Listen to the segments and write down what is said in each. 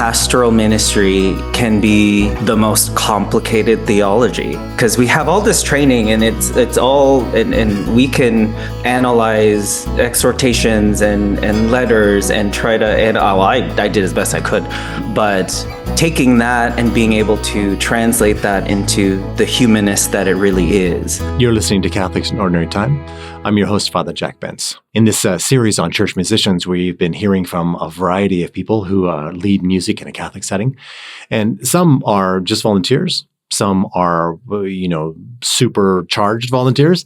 pastoral ministry can be the most complicated theology because we have all this training and it's all and we can analyze exhortations and letters and try to I did as best I could, but taking that and being able to translate that into the humanist that it really is. You're listening to Catholics in Ordinary Time. I'm your host, Father Jack Bentz. In this series on church musicians, we've been hearing from a variety of people who lead music in a Catholic setting. And some are just volunteers. Some are, supercharged volunteers.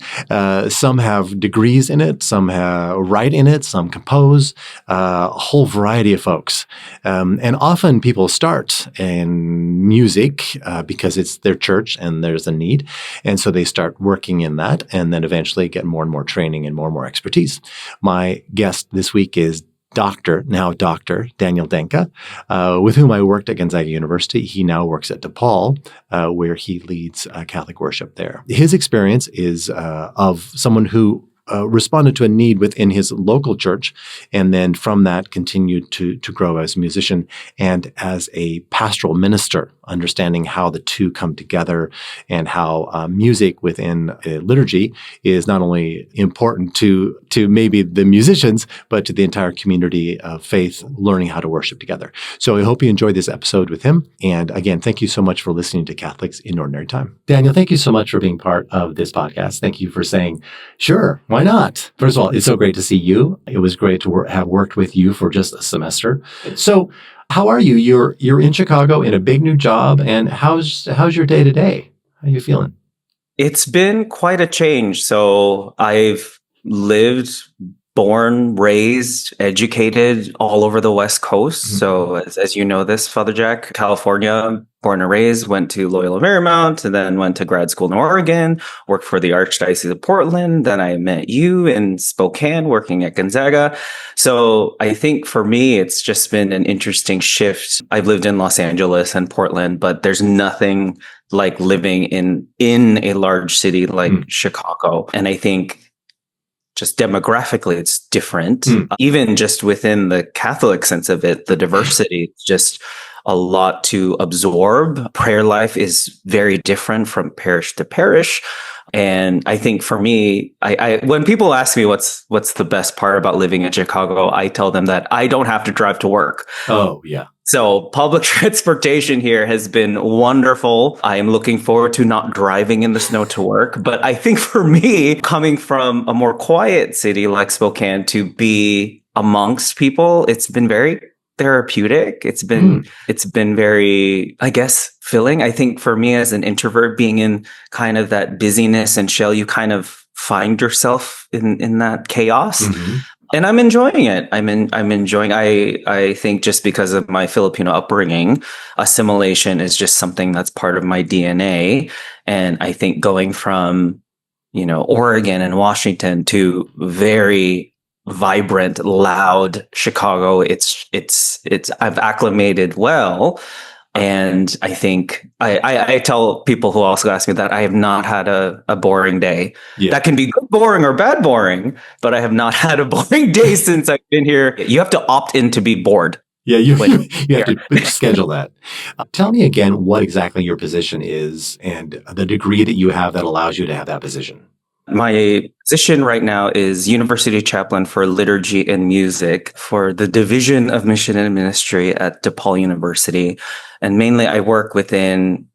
Some have degrees in it. Some write in it. Some compose. A whole variety of folks. And often people start in music because it's their church and there's a need. And so they start working in that and then eventually get more and more training and more expertise. My guest this week is Dr. Daniel Dangca, with whom I worked at Gonzaga University. He now works at DePaul, where he leads Catholic worship there. His experience is of someone who responded to a need within his local church, and then from that continued to grow as a musician and as a pastoral minister, understanding how the two come together and how music within a liturgy is not only important to maybe the musicians, but to the entire community of faith, learning how to worship together. So I hope you enjoyed this episode with him. And again, thank you so much for listening to Catholics in Ordinary Time. Daniel, thank you so much for being part of this podcast. Thank you for saying, sure, why not? First of all, it's so great to see you. It was great to have worked with you for just a semester. So how are you? You're in Chicago in a big new job, and how's your day to day? How are you feeling? It's been quite a change. So I've lived, born, raised, educated all over the West Coast. Mm-hmm. So as you know this, Father Jack, California, born and raised, went to Loyola Marymount, and then went to grad school in Oregon, worked for the Archdiocese of Portland. Then I met you in Spokane, working at Gonzaga. So I think for me, it's just been an interesting shift. I've lived in Los Angeles and Portland, but there's nothing like living in a large city like Chicago. And I think just demographically, it's different. Even just within the Catholic sense of it, the diversity, just a lot to absorb. Prayer life is very different from parish to parish. And I think for me, I when people ask me what's the best part about living in Chicago, I tell them that I don't have to drive to work. Oh, yeah. So public transportation here has been wonderful. I am looking forward to not driving in the snow to work. But I think for me, coming from a more quiet city like Spokane to be amongst people, it's been very therapeutic. It's been very, I guess, filling. I think for me as an introvert, being in kind of that busyness and shell, you kind of find yourself in that chaos. Mm-hmm. And I'm enjoying it. I'm enjoying. I think just because of my Filipino upbringing, assimilation is just something that's part of my DNA. And I think going from, Oregon and Washington to very vibrant, loud Chicago, I've acclimated well. And I think I tell people who also ask me that I have not had a boring day. Yeah. That can be good boring or bad boring, but I have not had a boring day since I've been here. You have to opt in to be bored. Yeah, you have to schedule that. Tell me again what exactly your position is and the degree that you have that allows you to have that position. My position right now is University Chaplain for Liturgy and Music for the Division of Mission and Ministry at DePaul University. And mainly I work within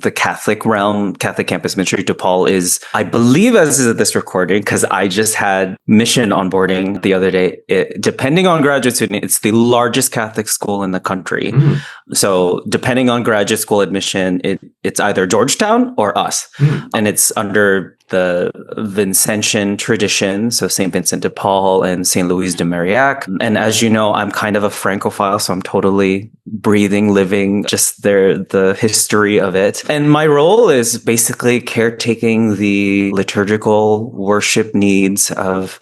the Catholic realm. Catholic Campus Ministry. DePaul is, I believe as of this recording, because I just had mission onboarding the other day. Depending on graduate student, it's the largest Catholic school in the country. So depending on graduate school admission, it's either Georgetown or us. And it's under the Vincentian tradition, so St. Vincent de Paul and St. Louis de Marillac. And as you know, I'm kind of a Francophile, so I'm totally breathing, living just the history of it. And my role is basically caretaking the liturgical worship needs of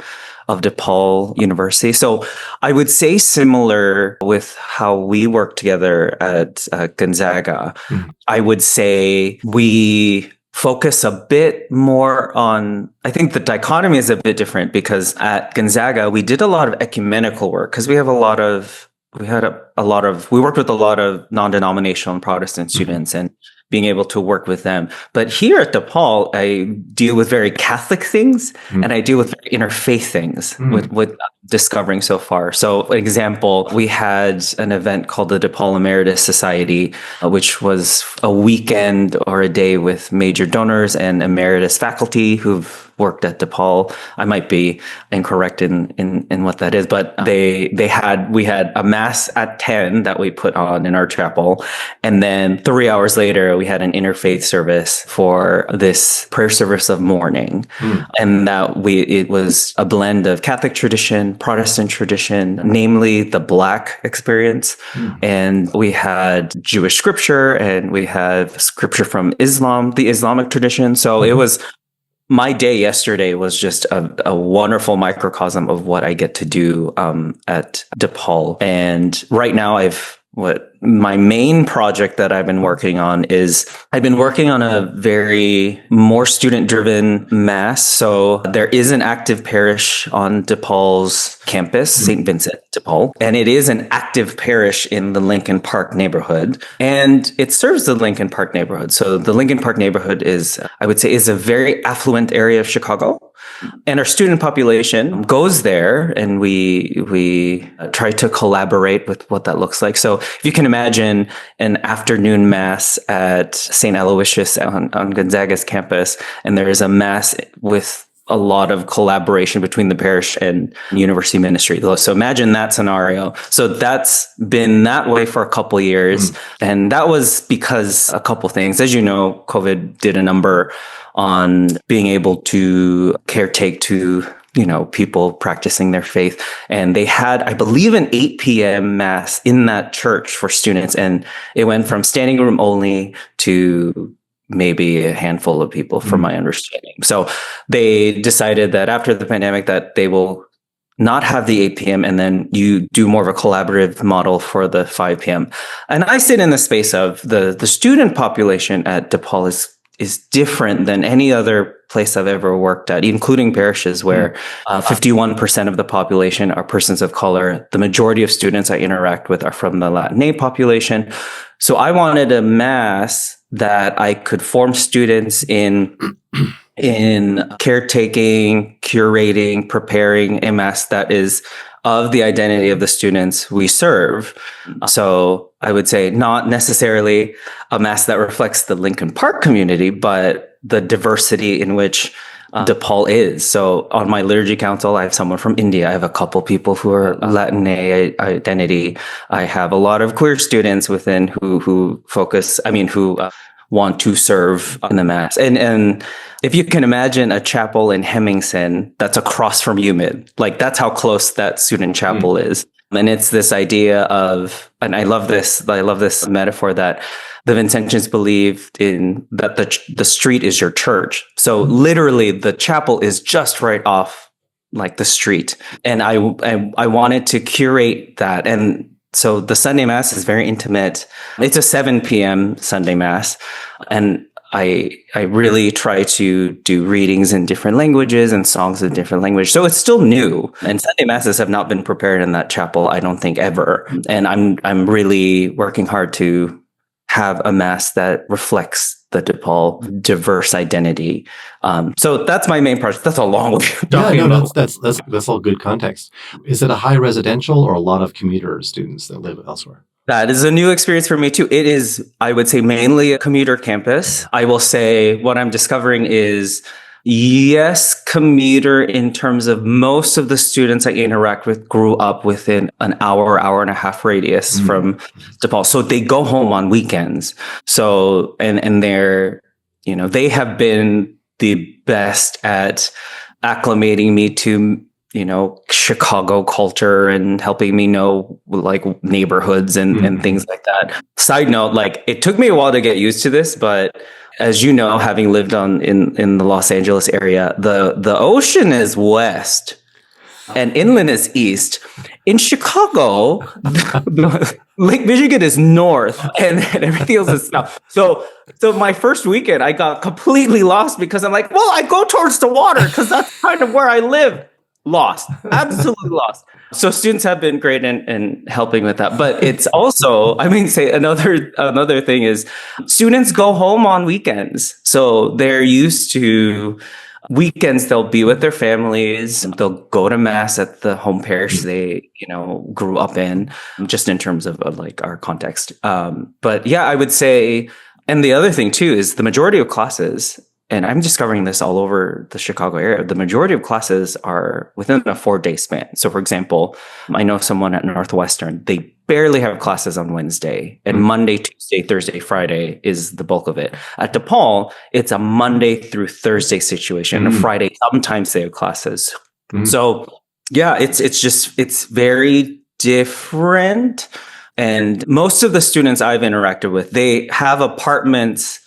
DePaul University. So I would say similar with how we work together at Gonzaga. I would say we focus a bit more on, I think the dichotomy is a bit different because at Gonzaga, we did a lot of ecumenical work because we have a lot of we worked with a lot of non-denominational and Protestant Mhm. students, and being able to work with them. But here at DePaul, I deal with very Catholic things, Mm. and I deal with very interfaith things Mm. with discovering so far. So, for example, we had an event called the DePaul Emeritus Society, which was a weekend or a day with major donors and emeritus faculty who've worked at DePaul. I might be incorrect in what that is, but we had a mass at 10 that we put on in our chapel, and then 3 hours later we had an interfaith service for this prayer service of mourning. Mm. And it was a blend of Catholic tradition, Protestant tradition, namely the Black experience. Mm. And we had Jewish scripture, and we had scripture from Islam, the Islamic tradition. So it was, my day yesterday was just a wonderful microcosm of what I get to do at DePaul. And right now what my main project that I've been working on is I've been working on a very more student-driven mass. So there is an active parish on DePaul's campus, St. Vincent de Paul, and it is an active parish in the Lincoln Park neighborhood, and it serves the Lincoln Park neighborhood. So the Lincoln Park neighborhood I would say, is a very affluent area of Chicago. And our student population goes there, and we try to collaborate with what that looks like. So if you can imagine an afternoon mass at St. Aloysius on Gonzaga's campus, and there is a mass with a lot of collaboration between the parish and university ministry. So imagine that scenario. So that's been that way for a couple of years. And that was because a couple things. As you know, COVID did a number on being able to caretake to, people practicing their faith. And they had, I believe, an 8 p.m. mass in that church for students. And it went from standing room only to maybe a handful of people, from my understanding. So they decided that after the pandemic that they will not have the 8 p.m. and then you do more of a collaborative model for the 5 p.m. And I sit in the space of the student population at DePaul is different than any other place I've ever worked at, including parishes where 51% of the population are persons of color. The majority of students I interact with are from the Latinx population. So I wanted a mass that I could form students in caretaking, curating, preparing a mass that is of the identity of the students we serve. So I would say not necessarily a mass that reflects the Lincoln Park community, but the diversity in which DePaul is. So on my liturgy council, I have someone from India. I have a couple people who are Latinx identity. I have a lot of queer students within who want to serve in the mass. And if you can imagine a chapel in Hemmingson that's across from UMid, like that's how close that student chapel is. And it's this idea of, and I love this metaphor that the Vincentians believed in, that the street is your church. So literally the chapel is just right off like the street. And I wanted to curate that. And so the Sunday Mass is very intimate. It's a 7 p.m. Sunday Mass. And I really try to do readings in different languages and songs in different languages. So it's still new. And Sunday Masses have not been prepared in that chapel, I don't think, ever. And I'm really working hard to have a Mass that reflects the DePaul diverse identity. So that's my main project. That's a long way of talking about. That's all good context. Is it a high residential or a lot of commuter students that live elsewhere? That is a new experience for me too. It is, I would say, mainly a commuter campus. I will say what I'm discovering is, yes, commuter in terms of most of the students I interact with grew up within an hour and a half radius from DePaul. So they go home on weekends. So, and they're, they have been the best at acclimating me to Chicago culture and helping me know like neighborhoods and things like that. Side note, like it took me a while to get used to this, but as you know, having lived in the Los Angeles area, the ocean is west and inland is east. In Chicago, Lake Michigan is north and everything else is south. So my first weekend, I got completely lost because I'm like, well, I go towards the water because that's kind of where I live. lost, absolutely lost. So students have been great in helping with that, but it's also, I mean, say another thing is students go home on weekends, so they're used to weekends. They'll be with their families. They'll go to mass at the home parish they grew up in, just in terms of like our context. But yeah, I would say, and the other thing too is the majority of classes, and I'm discovering this all over the Chicago area, the majority of classes are within a 4-day span. So for example, I know someone at Northwestern, they barely have classes on Wednesday, and Monday, Tuesday, Thursday, Friday is the bulk of it. At DePaul, it's a Monday through Thursday situation. And Friday, sometimes they have classes. So yeah, it's very different. And most of the students I've interacted with, they have apartments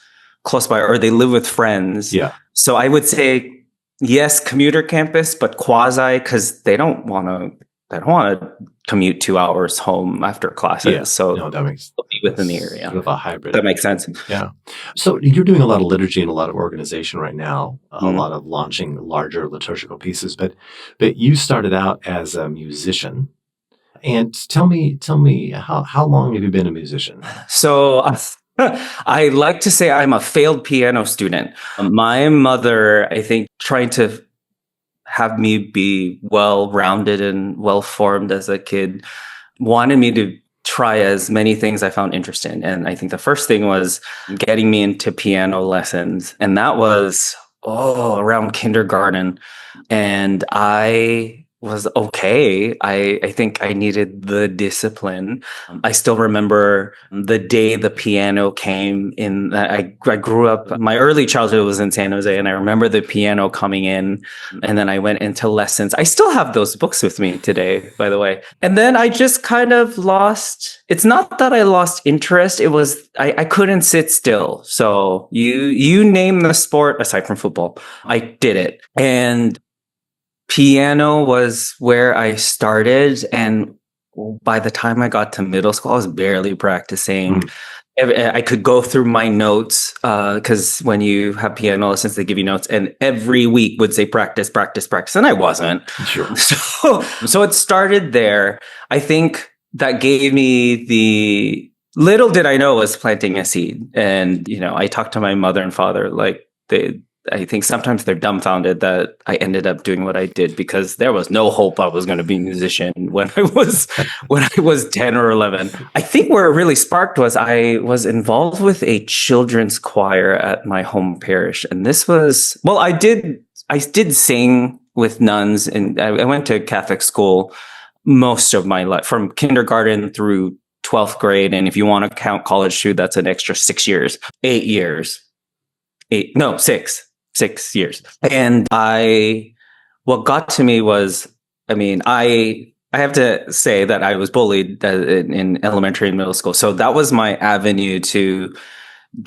close by, or they live with friends. Yeah. So I would say, yes, commuter campus, but quasi, because they don't want to commute 2 hours home after classes. Yeah. So No, that makes they'll be within the area. sort of a hybrid. That makes sense. Yeah. So you're doing a lot of liturgy and a lot of organization right now, a lot of launching larger liturgical pieces, but you started out as a musician. And tell me how long have you been a musician? So I like to say I'm a failed piano student. My mother, I think, trying to have me be well-rounded and well-formed as a kid, wanted me to try as many things I found interesting. And I think the first thing was getting me into piano lessons. And that was, around kindergarten. And I was okay. I think I needed the discipline. I still remember the day the piano came in. I grew up, my early childhood was in San Jose, and I remember the piano coming in, and then I went into lessons. I still have those books with me today, by the way. And then I just kind of lost, it's not that I lost interest. It was, I couldn't sit still. So you name the sport aside from football, I did it. And piano was where I started, and by the time I got to middle school, I was barely practicing. I could go through my notes, because when you have piano lessons, they give you notes, and every week would say practice, practice, practice, and I wasn't. Sure. So it started there. I think that gave me the little did I know was planting a seed. And I talked to my mother and father, like I think sometimes they're dumbfounded that I ended up doing what I did, because there was no hope I was going to be a musician when I was 10 or 11. I think where it really sparked was I was involved with a children's choir at my home parish. And this was, well, I did sing with nuns, and I went to Catholic school most of my life, from kindergarten through 12th grade. And if you want to count college too, that's an extra 6 years, 8 years. 6 years. And what got to me was, I have to say that I was bullied in elementary and middle school. So that was my avenue to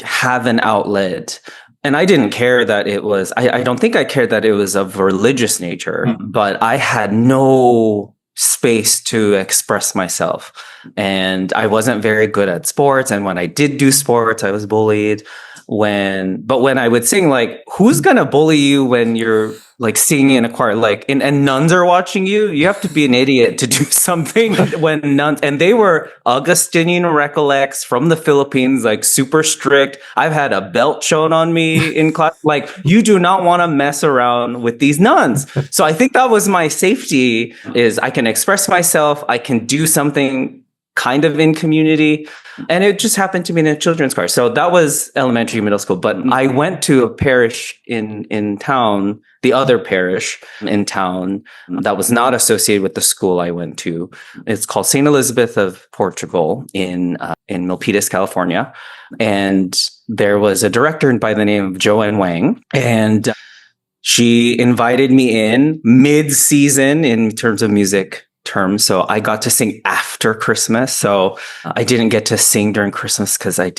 have an outlet. And I didn't care that it was, I don't think I cared that it was of religious nature, but I had no space to express myself. And I wasn't very good at sports. And when I did do sports, I was bullied. But when I would sing, like, who's gonna bully you when you're like singing in a choir, like, and nuns are watching you? You have to be an idiot to do something when nuns, and they were Augustinian Recollects from the Philippines, like super strict. I've had a belt shown on me in class. Like, you do not want to mess around with these nuns. So I think that was my safety, is I can express myself, I can do something kind of in community. And it just happened to be in a children's choir. So that was elementary, middle school. But I went to a parish in town, the other parish in town that was not associated with the school I went to. It's called St. Elizabeth of Portugal in Milpitas, California. And there was a director by the name of Joanne Wang. And she invited me in mid-season in terms of music terms. So I got to sing after Christmas. So I didn't get to sing during Christmas because I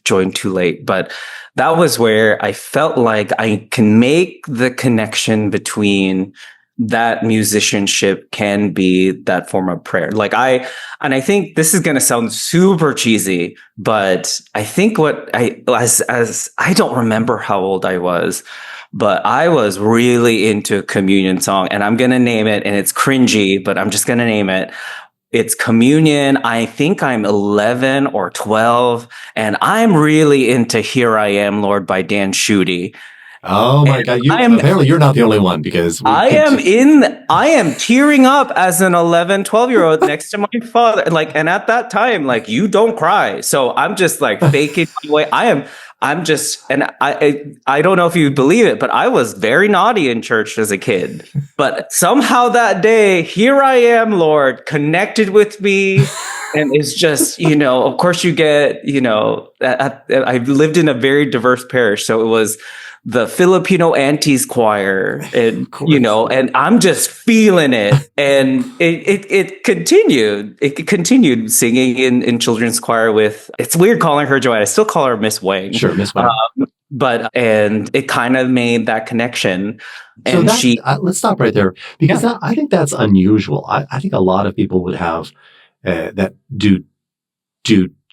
joined too late. But that was where I felt like I can make the connection between that musicianship can be that form of prayer. I think this is going to sound super cheesy, but I think as I don't remember how old I was, but I was really into a communion song, and I'm going to name it, and it's cringy, but I'm just going to name it. It's Communion. I think I'm 11 or 12, and I'm really into Here I Am, Lord by Dan Schutte. Oh my And God! I'm Apparently you're not the only one because I am tearing up as an 11, 12-year-old next to my father. And at that time, like, you don't cry. So I'm just like faking my way. I'm just, and I don't know if you believe it, but I was very naughty in church as a kid. But somehow that day, Here I Am, Lord, connected with me. And it's just, of course you get, I lived in a very diverse parish. So it was the Filipino Aunties Choir, and of course. and I'm just feeling it, and it continued. It continued singing in children's choir with. It's weird calling her Joanne. I still call her Miss Wang. Sure, Miss Wang. And it kind of made that connection. So And she, let's stop right there because I think that's unusual. I think a lot of people would have that do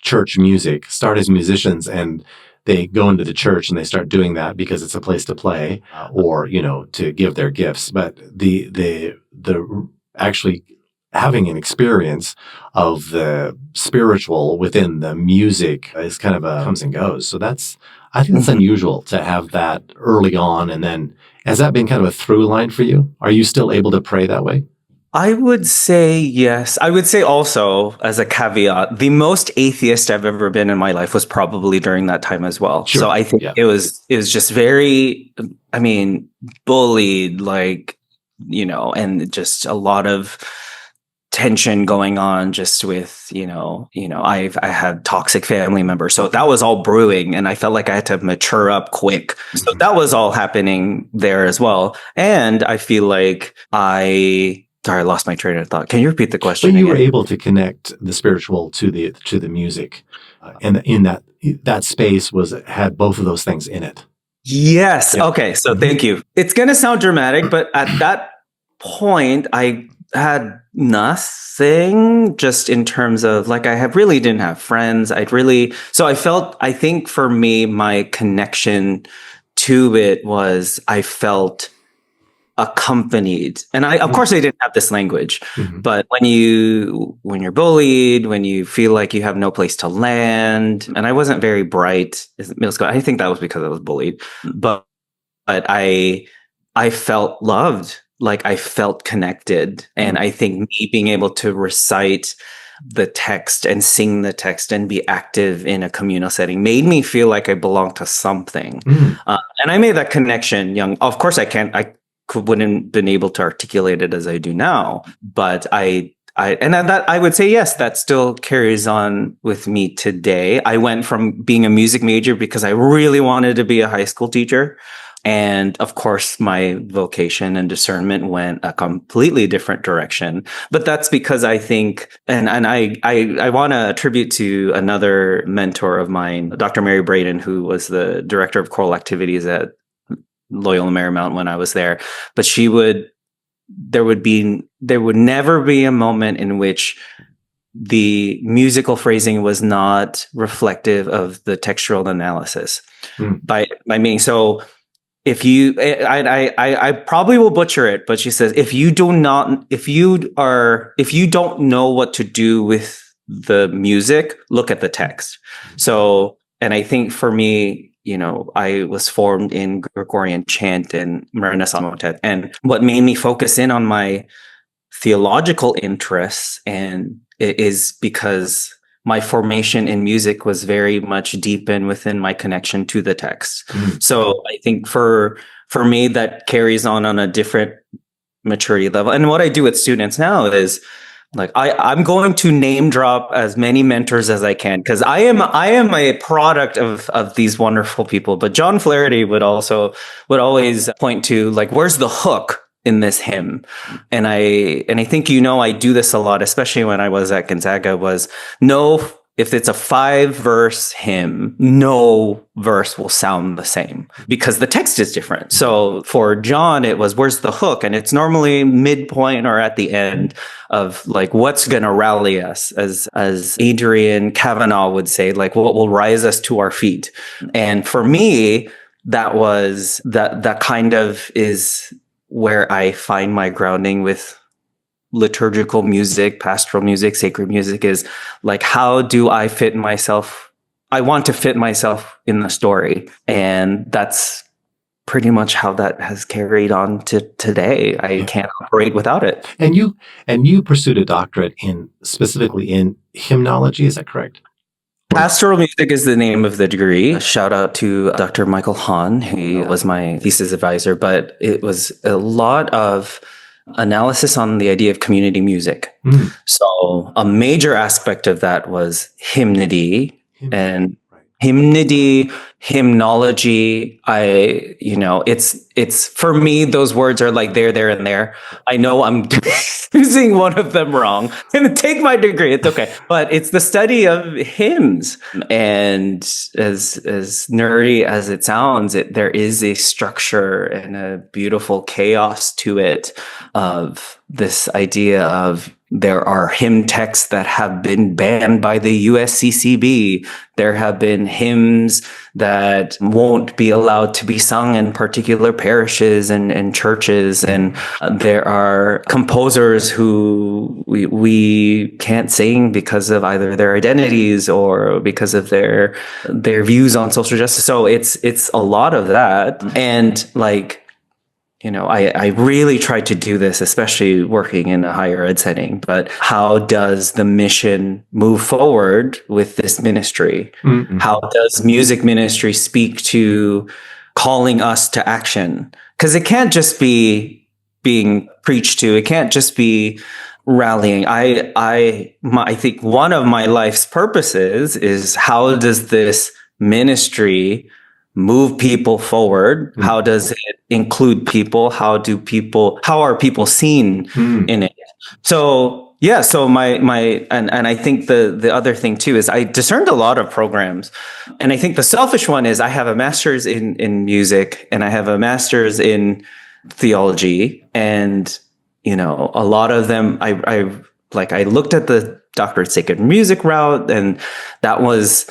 church music, start as musicians, and they go into the church and they start doing that because it's a place to play or, to give their gifts. But the actually having an experience of the spiritual within the music is kind of comes and goes. So I think that's unusual to have that early on. And then has that been kind of a through line for you? Are you still able to pray that way? I would say yes. I would say also, as a caveat, the most atheist I've ever been in my life was probably during that time as well. Sure. So I think it was just very, bullied, and just a lot of tension going on just with, I had toxic family members. So that was all brewing, and I felt like I had to mature up quick. So that was all happening there as well. And I feel like Sorry, I lost my train of thought. Can you repeat the question? But you were able to connect the spiritual to the music, and in that space had both of those things in it. Yes. Yep. Okay. So thank you. It's going to sound dramatic, but at that point, I had nothing, just in terms of really didn't have friends. I think for me, my connection to it was I felt accompanied, and of course I didn't have this language, but when you're bullied, when you feel like you have no place to land, and I wasn't very bright in middle school. I think that was because I was bullied, but I felt loved, like I felt connected, and I think me being able to recite the text and sing the text and be active in a communal setting made me feel like I belonged to something, and I made that connection young. Of course, wouldn't been able to articulate it as I do now, but I would say yes, that still carries on with me today. I went from being a music major because I really wanted to be a high school teacher, and of course my vocation and discernment went a completely different direction. But that's because I think, and I want to attribute to another mentor of mine, Dr. Mary Braden, who was the director of choral activities at Loyola Marymount when I was there. But there would never be a moment in which the musical phrasing was not reflective of the textual analysis. By meaning, so if you, I probably will butcher it, but she says, if you don't know what to do with the music, look at the text. So, and I think for me, I was formed in Gregorian chant and Renaissance motet. And what made me focus in on my theological interests is because my formation in music was very much deepened within my connection to the text. So I think for me, that carries on a different maturity level. And what I do with students now is, I'm going to name drop as many mentors as I can, because I am a product of these wonderful people. But John Flaherty would always point to, where's the hook in this hymn? And I think I do this a lot, especially when I was at Gonzaga. If it's a 5-verse hymn, no verse will sound the same because the text is different. So for John, it was, where's the hook? And it's normally midpoint or at the end of what's going to rally us, as Adrian Kavanaugh would say, what will rise us to our feet. And for me, that kind of is where I find my grounding with liturgical music, pastoral music, sacred music, is like, how do I fit myself? I want to fit myself in the story. And that's pretty much how that has carried on to today. I can't operate without it. And you pursued a doctorate specifically in hymnology, is that correct? Pastoral music is the name of the degree. Shout out to Dr. Michael Hahn. He was my thesis advisor, but it was a lot of analysis on the idea of community music. So a major aspect of that was hymnody and hymnology. It's for me, those words are like there, and there. I know I'm using one of them wrong. I'm gonna take my degree. It's okay. But it's the study of hymns. And as nerdy as it sounds, there is a structure and a beautiful chaos to it, of this idea of there are hymn texts that have been banned by the USCCB. There have been hymns that won't be allowed to be sung in particular parishes and churches. And there are composers who we can't sing because of either their identities or because of their views on social justice. So it's a lot of that. And like, I really tried to do this, especially working in a higher ed setting, but how does the mission move forward with this ministry? Mm-hmm. How does music ministry speak to calling us to action? Because it can't just be being preached to. It can't just be rallying. I think one of my life's purposes is, how does this ministry move people forward? How does it include people? How are people seen in it? So and I think the other thing too is I discerned a lot of programs. And I think the selfish one is I have a master's in music and I have a master's in theology. And, a lot of them, I looked at the doctorate sacred music route, and that was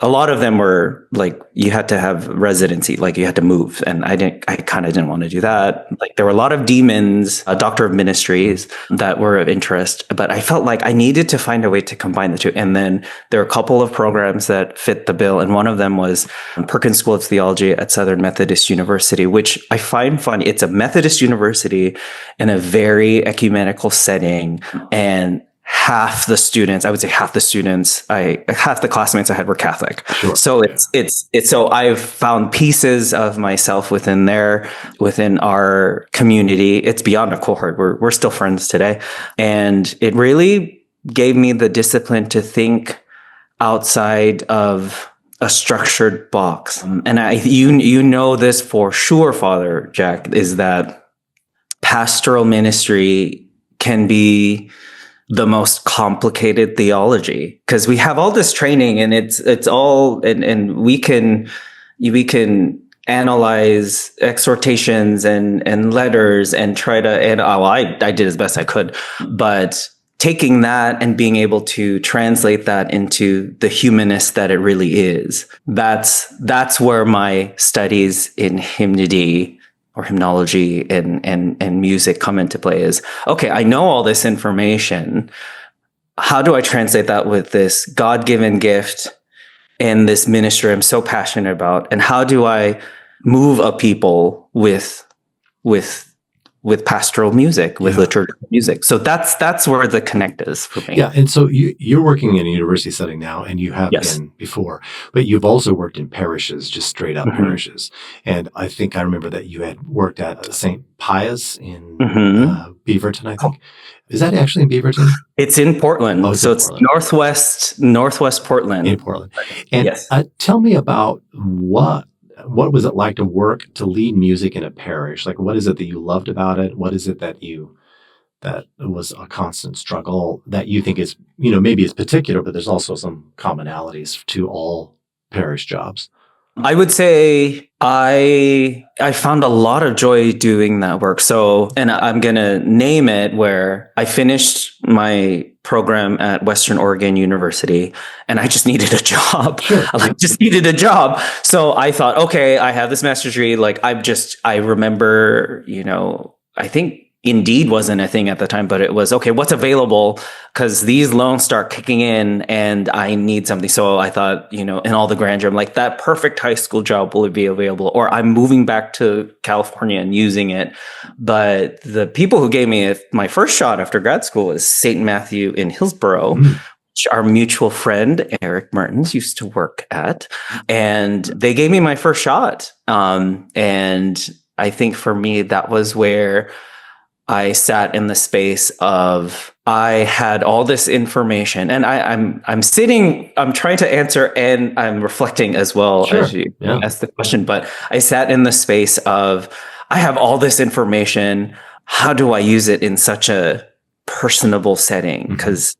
a lot of them were like, you had to have residency, like you had to move. And I kind of didn't want to do that. Like there were a lot of demons, a doctor of ministries that were of interest, but I felt like I needed to find a way to combine the two. And then there are a couple of programs that fit the bill. And one of them was Perkins School of Theology at Southern Methodist University, which I find funny. It's a Methodist university in a very ecumenical setting. And half the students classmates I had were Catholic. Sure. So so I've found pieces of myself within our community. It's beyond a cohort. We're still friends today. And it really gave me the discipline to think outside of a structured box. And you know this for sure, Father Jack, is that pastoral ministry can be the most complicated theology, because we have all this training and it's all, and we can analyze exhortations and letters and try to, and I did as best I could, but taking that and being able to translate that into the humanist that it really is, that's where my studies in hymnody or hymnology and music come into play. Is, okay, I know all this information. How do I translate that with this God-given gift and this ministry I'm so passionate about? And how do I move a people with pastoral music, with liturgical music? So that's where the connect is for me. Yeah, and so you're working in a university setting now, and you have been before, but you've also worked in parishes, just straight up parishes. And I think I remember that you had worked at St. Pius in Beaverton, I think. Is that actually in Beaverton? It's in Portland. It's northwest Portland. In Portland. And tell me about what was it like to work to lead music in a parish? Like, what is it that you loved about it? What is it that was a constant struggle that you think is, maybe it's particular, but there's also some commonalities to all parish jobs? I would say I found a lot of joy doing that work. So, and I'm going to name it where I finished my program at Western Oregon University and I just needed a job. Sure. I just needed a job. So I thought, okay, I have this master's degree. Like I remember, I think Indeed wasn't a thing at the time, but it was okay, what's available? Because these loans start kicking in and I need something. So I thought, in all the grandeur, I'm like, that perfect high school job will be available, or I'm moving back to California and using it. But the people who gave me my first shot after grad school was St. Matthew in Hillsborough, which our mutual friend, Eric Martins, used to work at. And they gave me my first shot. And I think for me, that was where I sat in the space of, I had all this information and I'm sitting, I'm trying to answer and I'm reflecting as well as you asked the question, but I sat in the space of, I have all this information. How do I use it in such a personable setting? Because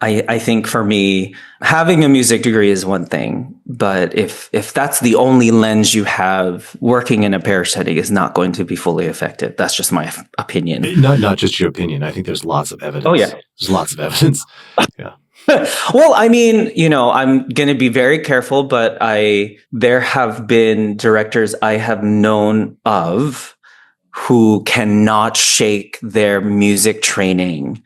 I think for me, having a music degree is one thing, but if that's the only lens you have, working in a parish setting is not going to be fully effective. That's just my opinion. Not just your opinion. I think there's lots of evidence. Oh yeah, there's lots of evidence. Yeah. Well, I mean, I'm going to be very careful, but there have been directors I have known of who cannot shake their music training.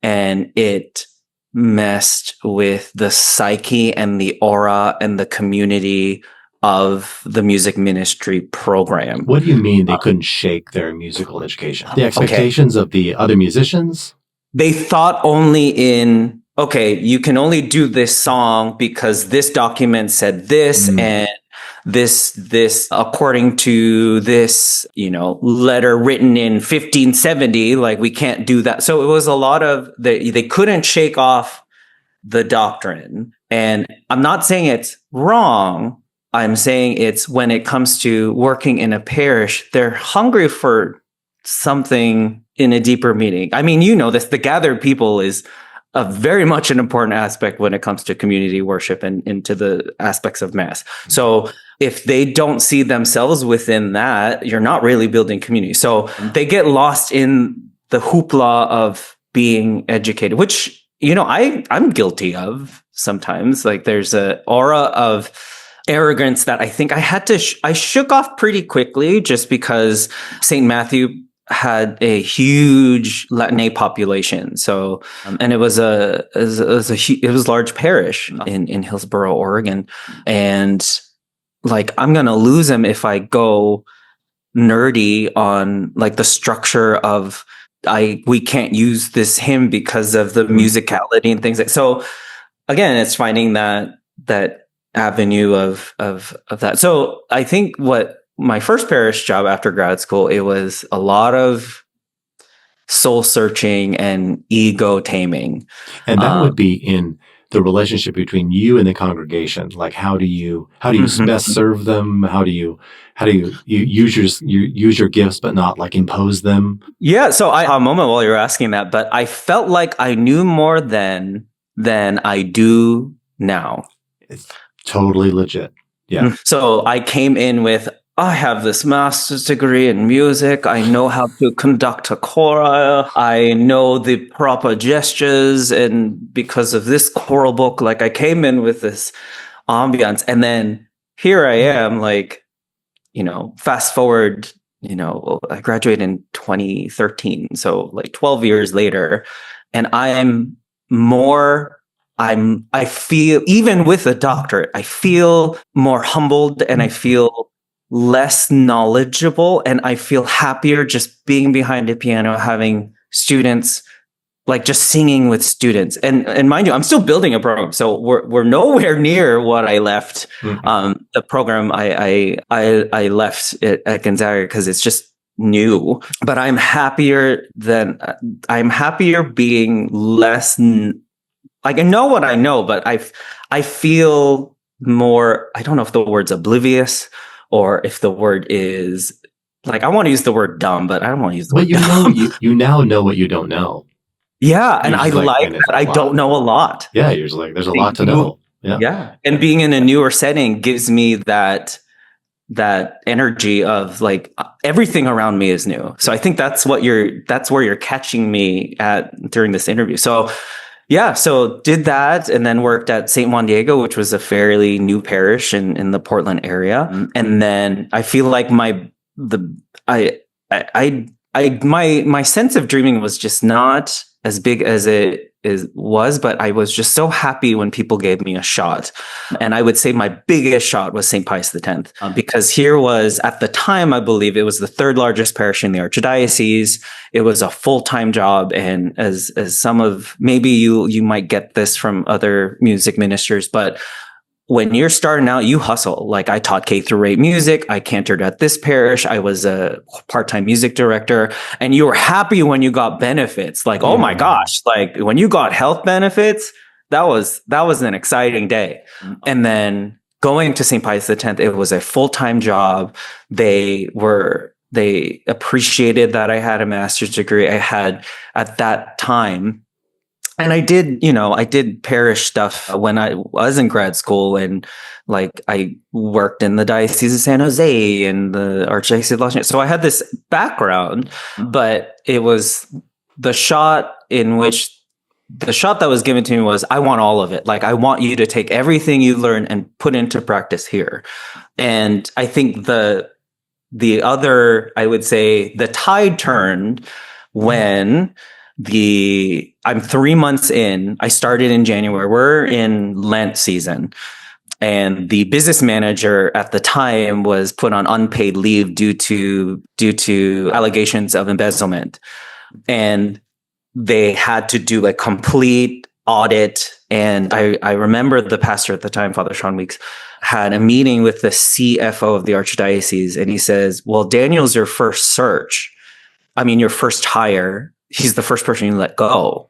And it messed with the psyche and the aura and the community of the music ministry program. What do you mean they couldn't shake their musical education? The expectations of the other musicians? They thought only in, okay, you can only do this song because this document said this and this according to this letter written in 1570, like we can't do that. So it was a lot of they couldn't shake off the doctrine. And I'm not saying it's wrong, I'm saying it's, when it comes to working in a parish, they're hungry for something in a deeper meaning. I mean, this, the gathered people is a very much an important aspect when it comes to community worship and into the aspects of Mass. So if they don't see themselves within that, you're not really building community. So they get lost in the hoopla of being educated, which, I'm guilty of sometimes. Like there's an aura of arrogance that I think I had to, I shook off pretty quickly, just because St. Matthew had a huge Latinate population. So, and it was a large parish in Hillsborough, Oregon. And like, I'm going to lose him if I go nerdy on like the structure of, we can't use this hymn because of the musicality and things like, so again, it's finding that avenue of that. So I think what my first parish job after grad school, it was a lot of soul searching and ego taming. And that would be in the relationship between you and the congregation. Like, how do you best serve them? How do you use your gifts, but not like impose them? Yeah. So I had a moment while you were asking that, but I felt like I knew more than I do now. It's totally legit. Yeah. So I came in with, I have this master's degree in music. I know how to conduct a choir. I know the proper gestures. And because of this choral book, like I came in with this ambiance. And then here I am, like, fast forward, I graduated in 2013. So like 12 years later, and I feel, even with a doctorate, I feel more humbled and I feel less knowledgeable, and I feel happier just being behind a piano, having students, like just singing with students. And mind you, I'm still building a program, so we're nowhere near what I left. The program I left at Gonzaga because it's just new. But I'm happier being less. Like I know what I know, but I feel more. I don't know if the word's oblivious, or if the word is, like, I want to use the word dumb, but I don't want to use the word dumb. You now know what you don't know. Yeah, and I like that I don't know a lot. Yeah, you're just like, there's a lot to know. Yeah. And being in a newer setting gives me that that energy of like everything around me is new. So I think that's where you're catching me at during this interview. So yeah, so did that and then worked at St. Juan Diego, which was a fairly new parish in the Portland area. And then I feel like my sense of dreaming was just not as big as it was, but I was just so happy when people gave me a shot. And I would say my biggest shot was St. Pius X, because here was, at the time, I believe it was the third largest parish in the archdiocese. It was a full-time job. And as some of, maybe you might get this from other music ministers, but when you're starting out, you hustle. Like I taught K-8 music. I cantored at this parish. I was a part-time music director, and you were happy when you got benefits. Like, oh my gosh, like when you got health benefits, that was an exciting day. And then going to St. Pius X, it was a full-time job. They appreciated that I had a master's degree. I had at that time. And I did parish stuff when I was in grad school, and like I worked in the Diocese of San Jose and the Archdiocese of Los Angeles. So I had this background, but it was the shot that was given to me was, I want all of it. Like, I want you to take everything you learn and put into practice here. And I think the other, I would say the tide turned when I'm 3 months in. I started in January. We're in Lent season. And the business manager at the time was put on unpaid leave due to allegations of embezzlement. And they had to do a complete audit. And I remember the pastor at the time, Father Sean Weeks, had a meeting with the CFO of the archdiocese. And he says, well, Daniel's your first your first hire. He's the first person you let go.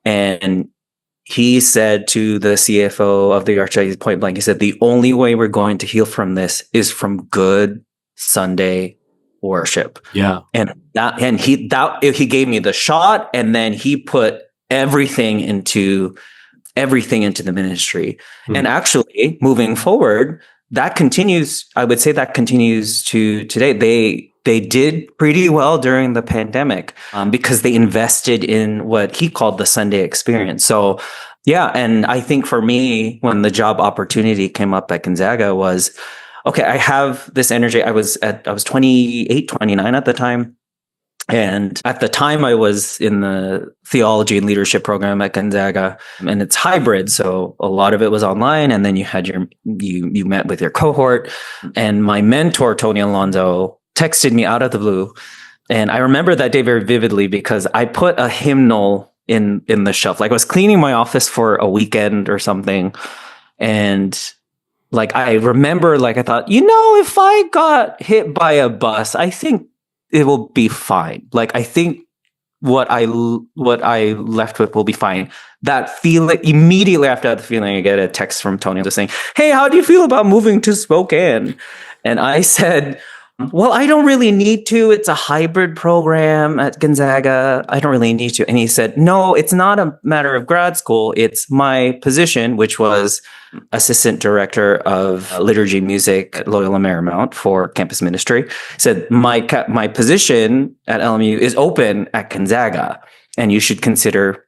And he said to the CFO of the archdiocese point blank, he said, the only way we're going to heal from this is from good Sunday worship. Yeah. And he gave me the shot, and then he put everything into the ministry. And actually moving forward, that continues. I would say that continues to today. They did pretty well during the pandemic because they invested in what he called the Sunday experience. So yeah. And I think for me, when the job opportunity came up at Gonzaga was, okay, I have this energy. I was 28, 29 at the time. And at the time I was in the theology and leadership program at Gonzaga, and it's hybrid. So a lot of it was online, and then you had you met with your cohort. And my mentor, Tony Alonso, texted me out of the blue. And I remember that day very vividly because I put a hymnal in the shelf. Like I was cleaning my office for a weekend or something. And like, I remember, like, I thought, if I got hit by a bus, I think it will be fine. Like, I think what I left with will be fine. That feeling, immediately after that feeling, I get a text from Tony just saying, hey, how do you feel about moving to Spokane? And I said, well, I don't really need to. It's a hybrid program at Gonzaga. I don't really need to. And he said, no, it's not a matter of grad school. It's my position, which was assistant director of liturgy music at Loyola Marymount for campus ministry. He said, my position at LMU is open at Gonzaga, and you should consider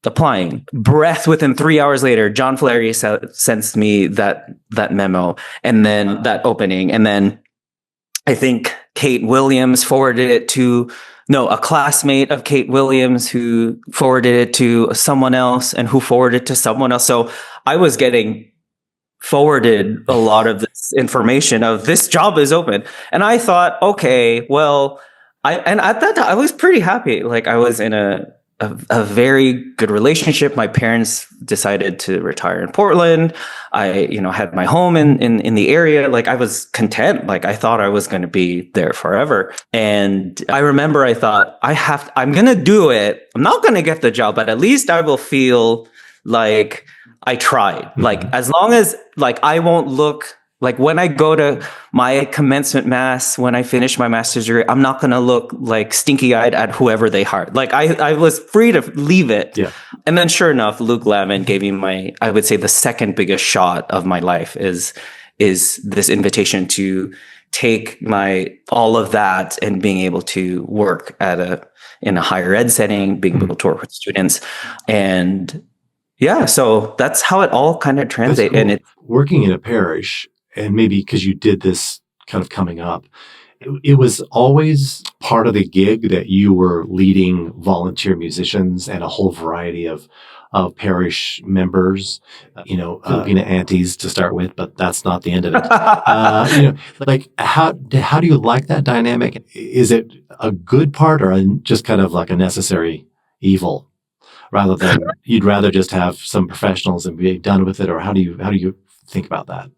applying. Breath within 3 hours later, John Flaherty sends me that memo, and then that opening. And then I think Kate Williams forwarded it to a classmate of Kate Williams, who forwarded it to someone else, and who forwarded it to someone else. So I was getting forwarded a lot of this information of this job is open. And I thought, okay, well, at that time I was pretty happy. Like, I was in a very good relationship. My parents decided to retire in Portland. I, had my home in the area. Like, I was content. Like, I thought I was going to be there forever. And I remember I thought, I'm going to do it. I'm not going to get the job, but at least I will feel like I tried. Like, as long as, like, I won't look like, when I go to my commencement mass, when I finish my master's degree, I'm not going to look like stinky-eyed at whoever they hired. Like, I was free to leave it. Yeah. And then sure enough, Luke Lavin gave me I would say the second biggest shot of my life is is this invitation to take all of that and being able to work in a higher ed setting, being able to work with students. And yeah, so that's how it all kind of translates. Cool. And it's working in a parish, and maybe because you did this kind of coming up, it was always part of the gig that you were leading volunteer musicians and a whole variety of parish members, Filipino aunties to start with, but that's not the end of it. Like how do you like that dynamic? Is it a good part or just kind of like a necessary evil, rather than you'd rather just have some professionals and be done with it? Or how do you think about that?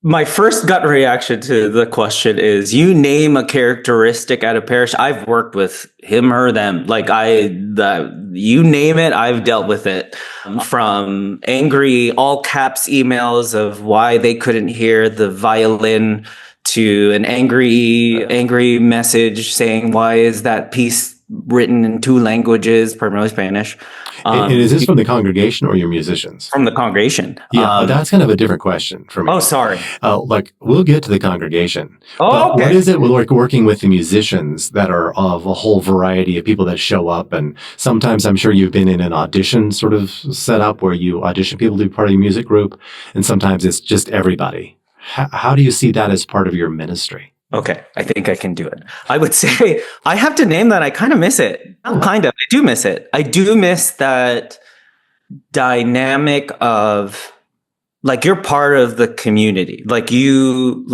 My first gut reaction to the question is, you name a characteristic at a parish, I've worked with him or them. Like you name it, I've dealt with it. From angry all caps emails of why they couldn't hear the violin, to an angry message saying, why is that piece written in 2 languages, primarily Spanish? And is this from the congregation or your musicians? From the congregation. Yeah, that's kind of a different question for me. Oh, sorry. Like, we'll get to the congregation. Oh, okay. What is it with working with the musicians that are of a whole variety of people that show up? And sometimes I'm sure you've been in an audition sort of setup where you audition people to be part of your music group, and sometimes it's just everybody. How do you see that as part of your ministry? Okay, I think I can do it. I would say I have to name that. I kind of miss it. I do miss it. I do miss that dynamic of, like, you're part of the community. Like you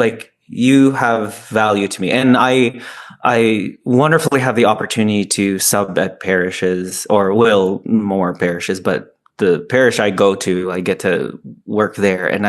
have value to me. And I wonderfully have the opportunity to sub at parishes, or will more parishes, but the parish I go to, I get to work there. And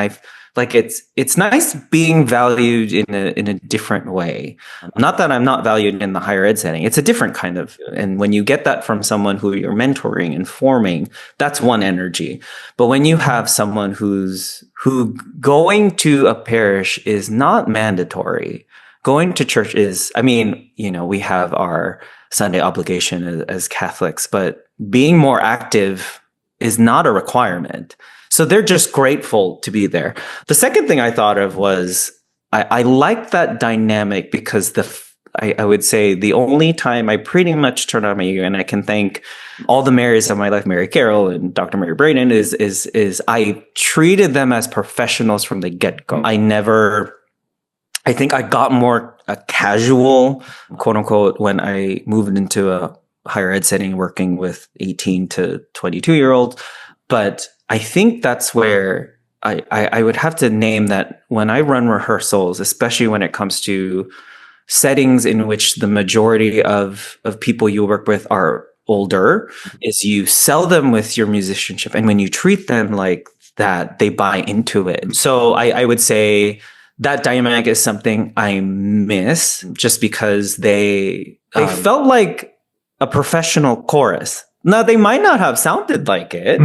it's nice being valued in a different way. Not that I'm not valued in the higher ed setting. It's a different kind of, and when you get that from someone who you're mentoring and forming, that's one energy. But when you have someone who going to a parish is not mandatory. Going to church is, we have our Sunday obligation as Catholics, but being more active is not a requirement. So they're just grateful to be there. The second thing I thought of was I like that dynamic because I would say the only time I pretty much turn on my ego, and I can thank all the Marys of my life, Mary Carroll and Dr. Mary Braden, is I treated them as professionals from the get-go. I think I got more casual, quote unquote, when I moved into a higher ed setting working with 18 to 22-year-olds. But I think that's where I would have to name that when I run rehearsals, especially when it comes to settings in which the majority of people you work with are older, is you sell them with your musicianship. And when you treat them like that, they buy into it. So I would say that dynamic is something I miss, just because they felt like a professional chorus. Now, they might not have sounded like it,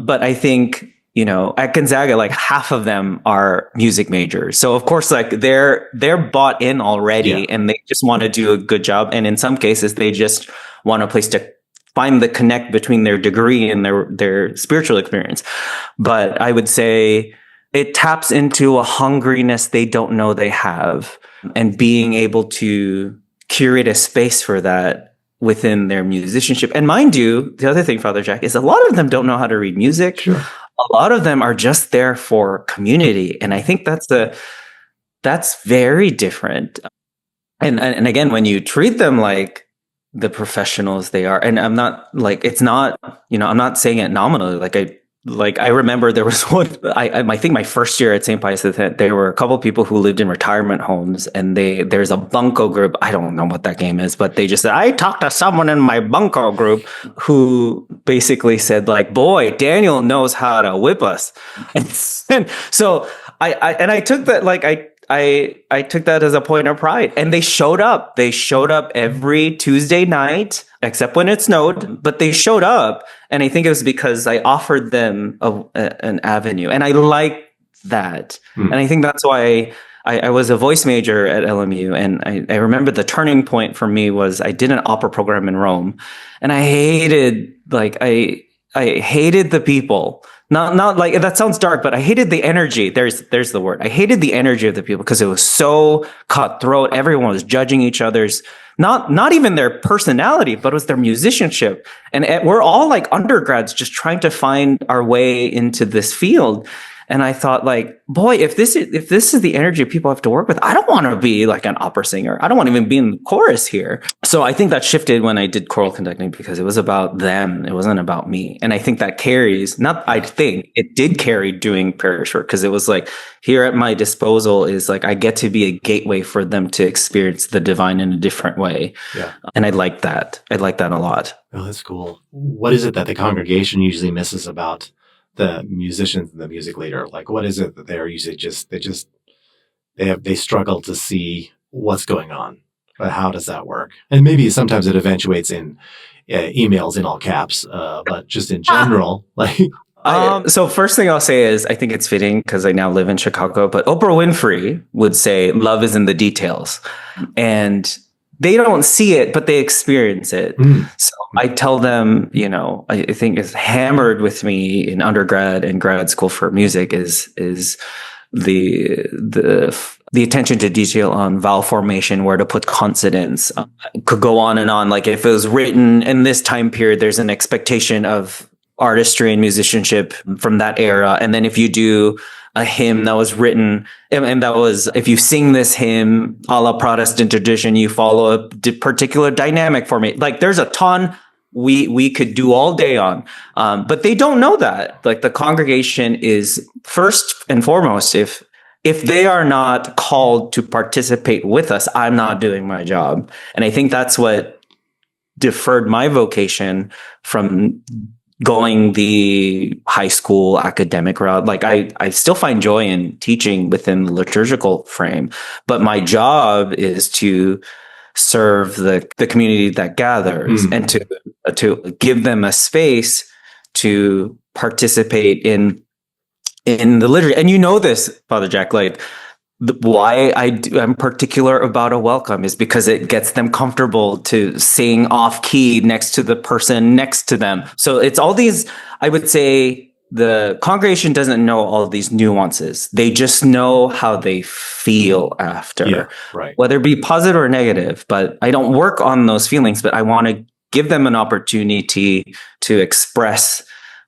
but I think, at Gonzaga, like half of them are music majors. So of course, like they're bought in already, and they just want to do a good job. And in some cases, they just want a place to find the connect between their degree and their spiritual experience. But I would say it taps into a hungriness they don't know they have, and being able to curate a space for that within their musicianship. And mind you, the other thing, Father Jack, is a lot of them don't know how to read music. Sure. A lot of them are just there for community. And I think that's very different. And again, when you treat them like the professionals they are, and I'm not like, it's not, I'm not saying it nominally. Like I remember there was one, I think my first year at St. Pius X, there were a couple of people who lived in retirement homes, and there's a bunco group. I don't know what that game is, but they just said, I talked to someone in my bunco group who basically said, like, boy, Daniel knows how to whip us. And so I took that, like, I took that as a point of pride, and they showed up. They showed up every Tuesday night, except when it snowed, but they showed up. And I think it was because I offered them an avenue, and I liked that. And I think that's why I was a voice major at LMU. And I remember the turning point for me was I did an opera program in Rome, and I hated the people not like that sounds dark, but I hated the energy. There's the word. I hated the energy of the people because it was so cutthroat. Everyone was judging each other's not even their personality, but it was their musicianship. And we're all like undergrads just trying to find our way into this field. And I thought, like, boy, if this is the energy people have to work with, I don't want to be like an opera singer. I don't want to even be in the chorus here. So I think that shifted when I did choral conducting because it was about them. It wasn't about me. And I think that carries, not I think, it did carry doing parish work because it was like, here at my disposal is like, I get to be a gateway for them to experience the divine in a different way. Yeah. And I like that. I like that a lot. Oh, that's cool. What is it that the congregation usually misses about the musicians and the music leader? Like, what is it that they're usually they struggle to see what's going on? But how does that work? And maybe sometimes it eventuates in emails in all caps, but just in general, like. So first thing I'll say is I think it's fitting because I now live in Chicago, but Oprah Winfrey would say love is in the details. And they don't see it, but they experience it. So I tell them, I think it's hammered with me in undergrad and grad school for music is the attention to detail on vowel formation, where to put consonants. Could go on and on. Like if it was written in this time period, there's an expectation of artistry and musicianship from that era. And then if you do a hymn that was written, and that was, if you sing this hymn a la Protestant tradition, you follow a particular dynamic for me. Like there's a ton we could do all day on, but they don't know that. Like the congregation is first and foremost, if they are not called to participate with us, I'm not doing my job. And I think that's what deferred my vocation from going the high school academic route. Like I still find joy in teaching within the liturgical frame, but my job is to serve the community that gathers and to give them a space to participate in the liturgy. And this, Father Jack, like why I'm particular about a welcome is because it gets them comfortable to sing off key next to the person next to them. So it's all these, I would say the congregation doesn't know all of these nuances. They just know how they feel after, right. Whether it be positive or negative, but I don't work on those feelings, but I want to give them an opportunity to express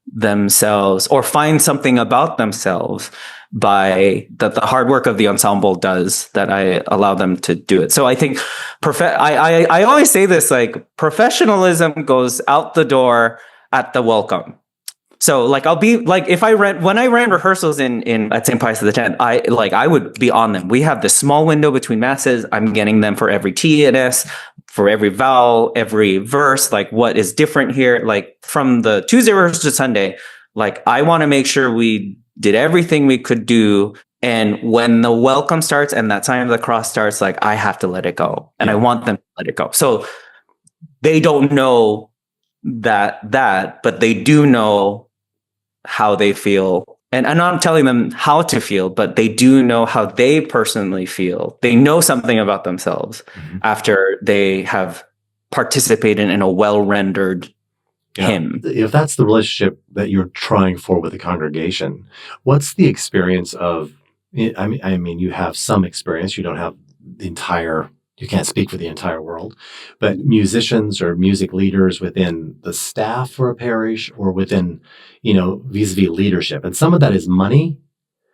themselves or find something about themselves by that the hard work of the ensemble does, that I allow them to do it. So I think I always say this, like professionalism goes out the door at the welcome. So like I'll be like when I ran rehearsals in at St. Pius X, I would be on them. We have this small window between masses. I'm getting them for every T and S, for every vowel, every verse, like what is different here. Like from the Tuesday rehearsal to Sunday, like I want to make sure we did everything we could do. And when the welcome starts and that sign of the cross starts, like I have to let it go. And I want them to let it go. So they don't know that, but they do know how they feel. And I'm not telling them how to feel, but they do know how they personally feel. They know something about themselves after they have participated in a well-rendered hymn. If that's the relationship that you're trying for with the congregation, what's the experience of, I mean, you have some experience, you don't have the entire, you can't speak for the entire world, but musicians or music leaders within the staff for a parish or within, vis-a-vis leadership. And some of that is money,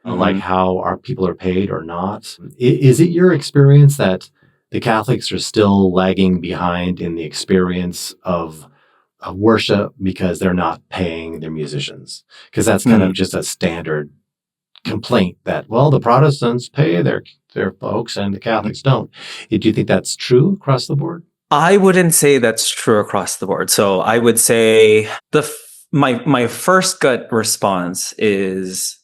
like how our people are paid or not. Is it your experience that the Catholics are still lagging behind in the experience of worship because they're not paying their musicians? Because that's kind of just a standard complaint that, well, the Protestants pay their folks and the Catholics don't. Do you think that's true across the board? I wouldn't say that's true across the board. So I would say my first gut response is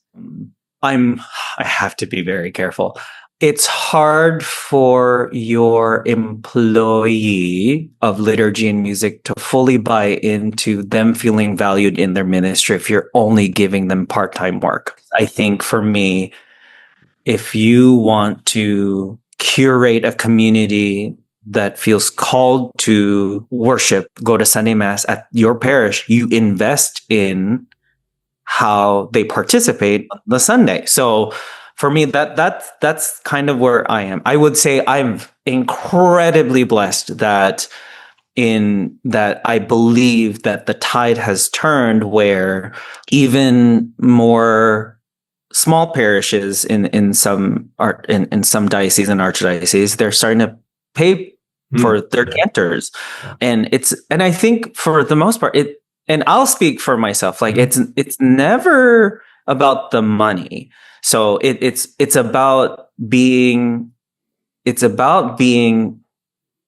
I have to be very careful. It's hard for your employee of liturgy and music to fully buy into them feeling valued in their ministry if you're only giving them part-time work. I think for me, if you want to curate a community that feels called to worship, go to Sunday Mass at your parish, you invest in how they participate on the Sunday. So for me, that's kind of where I am. I would say I'm incredibly blessed that I believe that the tide has turned where even more small parishes in some in some dioceses and archdioceses, they're starting to pay for their cantors. And I think for the most part, and I'll speak for myself, like it's never about the money. So it's about being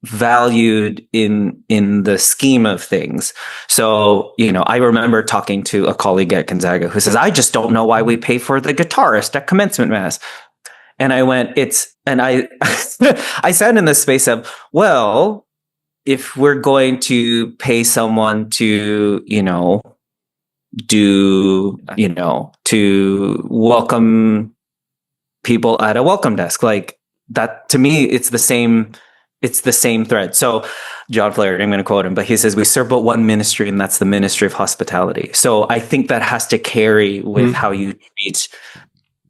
valued in the scheme of things. So, I remember talking to a colleague at Gonzaga who says, I just don't know why we pay for the guitarist at commencement mass. And I went, I I said in the space of, well, if we're going to pay someone to, to welcome people at a welcome desk, like that, to me, it's the same thread. So John Flaherty, I'm going to quote him, but he says, we serve but one ministry, and that's the ministry of hospitality. So I think that has to carry with how you treat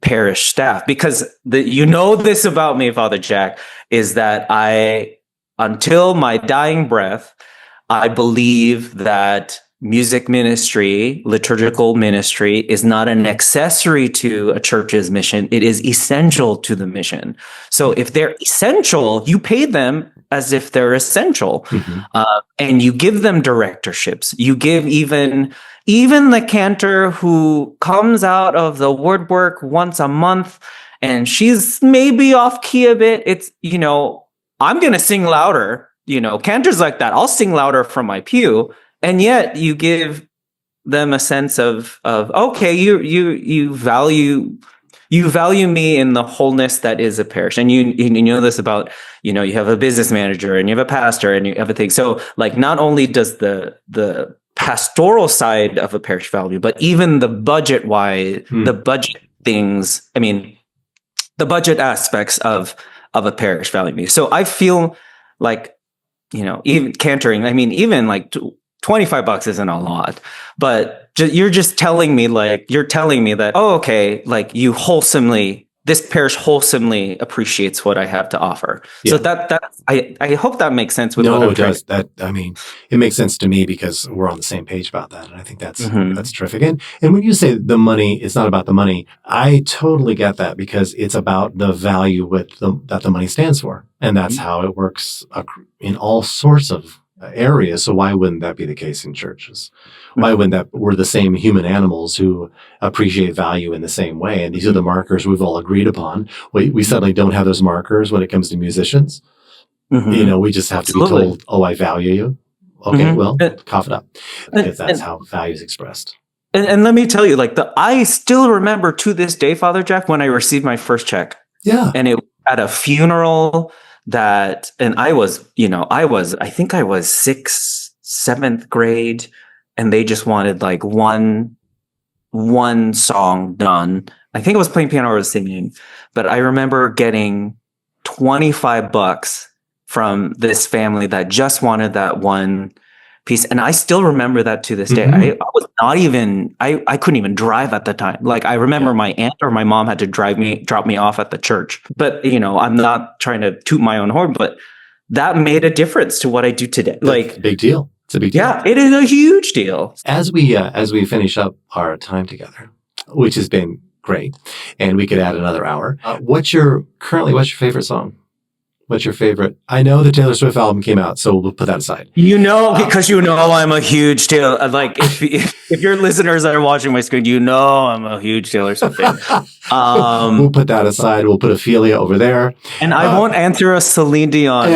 parish staff, because this about me, Father Jack, is that until my dying breath, I believe that music ministry, liturgical ministry, is not an accessory to a church's mission. It is essential to the mission. So if they're essential, you pay them as if they're essential. And you give them directorships. You give even the cantor who comes out of the woodwork once a month and she's maybe off key a bit. It's, I'm going to sing louder, cantors like that. I'll sing louder from my pew. And yet you give them a sense of okay, you value me in the wholeness that is a parish. And you know this about, you have a business manager and you have a pastor and you have a thing. So like, not only does the pastoral side of a parish value, but even the budget the budget things, the budget aspects of a parish value me. So I feel like, even cantoring, even like $25 isn't a lot, but you're telling me that, oh, okay, like this parish wholesomely appreciates what I have to offer. Yeah. So I hope that makes sense with what I'm trying. It does. It makes sense to me because we're on the same page about that. And I think that's terrific. And when you say the money, it's not about the money, I totally get that, because it's about the value that the money stands for. And that's how it works in all sorts of areas. So why wouldn't that be the case in churches? Why wouldn't that? We're the same human animals who appreciate value in the same way. And these are the markers we've all agreed upon. We suddenly don't have those markers when it comes to musicians. We just have to be told, oh, I value you. Okay, well, cough it up. Because that's how value is expressed. And let me tell you, I still remember to this day, Father Jack, when I received my first check. Yeah. And it was at a funeral and I think I was 6th, 7th grade, and they just wanted like one song done. I think it was playing piano or singing, but I remember getting $25 from this family that just wanted that one piece. And I still remember that to this day. I was not even, I couldn't even drive at the time. Like I remember my aunt or my mom had to drop me off at the church. But, I'm not trying to toot my own horn, but that made a difference to what I do today. That's a big deal. It's a big deal. Yeah, it is a huge deal. As we finish up our time together, which has been great, and we could add another hour. What's your favorite song? What's your favorite? I know the Taylor Swift album came out, so we'll put that aside. Because I'm a huge Taylor. Like if your listeners are watching my screen, I'm a huge Taylor Swift fan. We'll put that aside. We'll put Ophelia over there, and I won't answer a Celine Dion.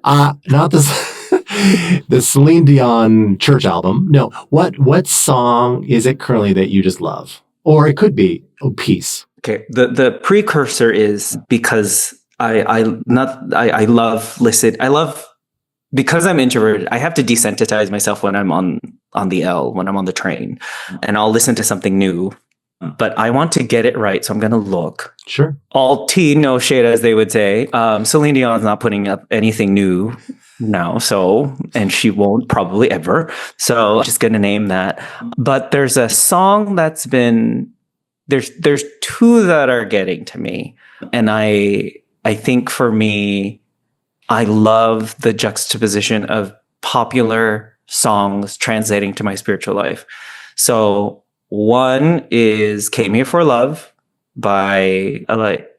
Not the Celine Dion church album. No. What song is it currently that you just love, or it could be Peace? Okay, the precursor is because I love because I'm introverted. I have to desensitize myself when I'm on the L, when I'm on the train, and I'll listen to something new but I want to get it right. So I'm going to look. Sure. All tea, no shade, as they would say. Celine Dion's not putting up anything new now. And she won't probably ever. So I'm just going to name that. But there's a song that's been, there's two that are getting to me. And I think for me, I love the juxtaposition of popular songs translating to my spiritual life. So one is Came Here for Love by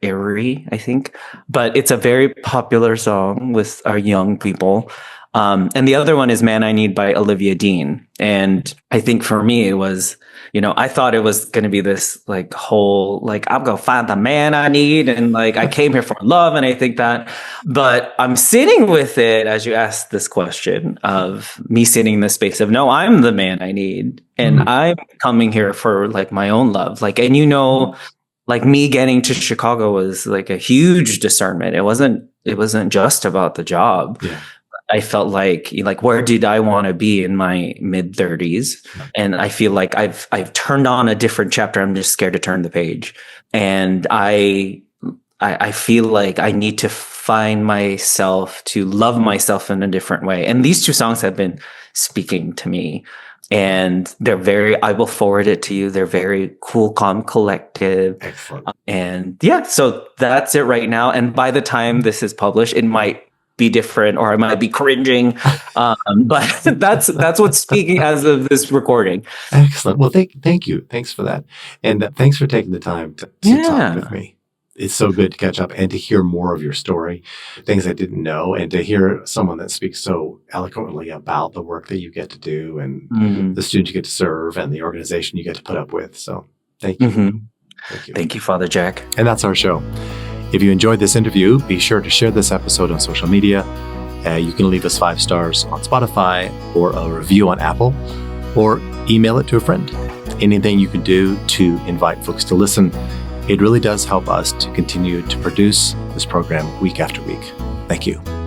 Erie, I think. But it's a very popular song with our young people. And the other one is Man I Need by Olivia Dean. And I think for me, it was, I thought it was going to be this whole, I'm going to find the man I need. And I came here for love. And I think that, but I'm sitting with it as you asked this question of me sitting in the space of, no, I'm the man I need. And I'm coming here for my own love. Me getting to Chicago was a huge discernment. It wasn't just about the job. Yeah. I felt where did I want to be in my mid 30s? And I feel like I've turned on a different chapter. I'm just scared to turn the page. And I feel like I need to find myself, to love myself in a different way. And these two songs have been speaking to me. And I will forward it to you. They're very cool, calm, collective. Excellent. And yeah, so that's it right now. And by the time this is published, it might be different, or I might be cringing. But that's what's speaking as of this recording. Excellent. Well, thank you. Thanks for that. And thanks for taking the time to talk with me. It's so good to catch up and to hear more of your story, things I didn't know, and to hear someone that speaks so eloquently about the work that you get to do and the students you get to serve and the organization you get to put up with. So thank you. Thank you. Thank you, Father Jack. And that's our show. If you enjoyed this interview, be sure to share this episode on social media. You can leave us 5 stars on Spotify or a review on Apple, or email it to a friend. Anything you can do to invite folks to listen, it really does help us to continue to produce this program week after week. Thank you.